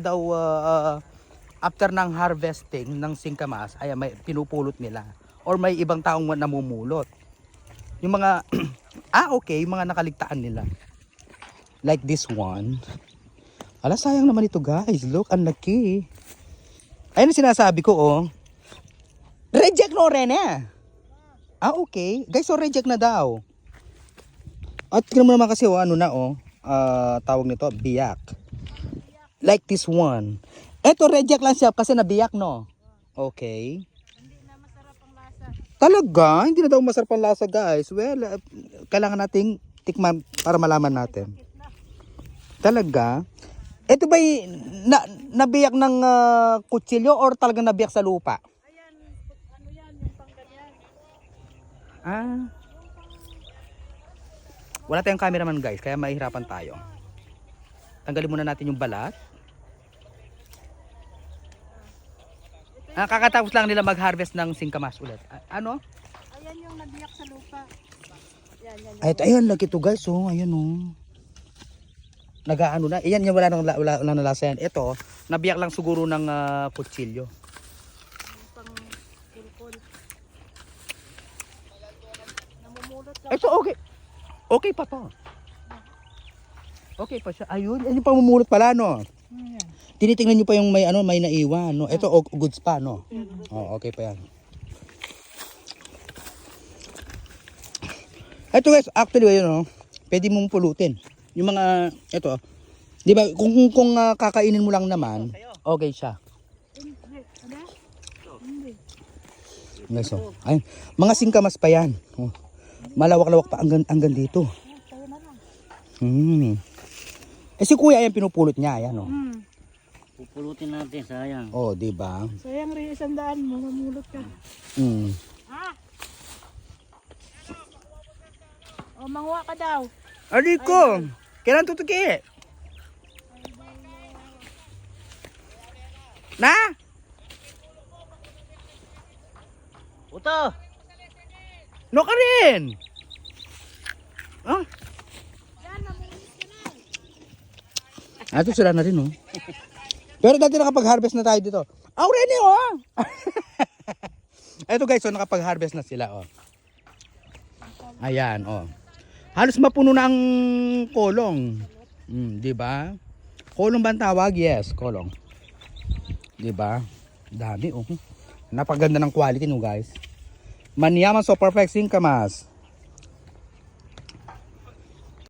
daw after ng harvesting ng singkamas ay may pinupulot nila or may ibang taong namumulot. Yung mga okay, yung mga nakaligtaan nila. Like this one. Ala, sayang naman ito guys. Look, ang laki. Ayun ang sinasabi ko oh. Reject no Rene. Okay. Guys, so reject na daw. At tingnan mo naman kasi ano na tawag nito, biyak. Like this one. Ito reject lang siya kasi nabiyak no. Okay. Hindi na masarap ang lasa. Talaga? Hindi na daw masarap ang lasa guys. Well, kailangan nating tikman para malaman natin. Talaga? Ito ba nabiyak ng kutsilyo or talagang nabiyak sa lupa? Ayan, ano yan, yung pangganyan. Wala tayong cameraman guys, kaya mahihirapan tayo. Tanggalin muna natin yung balat. Kakatapos lang nila mag-harvest ng singkamas ulit. Ano? Ayan yung nabiyak sa lupa. Yan. Ayan, lagi to guys. Oh, ayan oh. Nagaano na. Ayan yung wala nang nalasa yan. Ito, nabiyak lang siguro ng kutsilyo. Yung pang kulkol. Namumulot lang. Ito okay. Okay pa to. Okay pa siya. Ayun, yung pamumulot pala no. Ayan. Tinitingnan niyo pa yung may naiwan no. Ito goods pa no. Oh, okay pa yan. Ito guys, actually ayun pwede mong pulutin. Yung mga ito, 'di ba? Kung kakainin mo lang naman, okay siya. Hindi. Guys, ay, mga singkamas pa yan. Oh. Malawak-lawak pa hanggang dito. Tayo na lang. Si kuya yan pinupulot niya, ayan Pupulutin natin, sayang. Oh, 'di ba? Sayang rin 100 mo, mamulot ka. O, mangwa ka daw. Aliko, kailan tutuki? Na? Uto! No ka rin. Ah? Ito sila na rin Pero dati nakapag-harvest na tayo dito. Rene Ito guys, nakapag-harvest na sila Ayan Halos mapuno na ang kolong. 'Di ba? Kolong ba ang tawag? Yes, kolong. 'Di ba? Dami Napaganda ng quality no guys. Manyaman so perfect singkamas.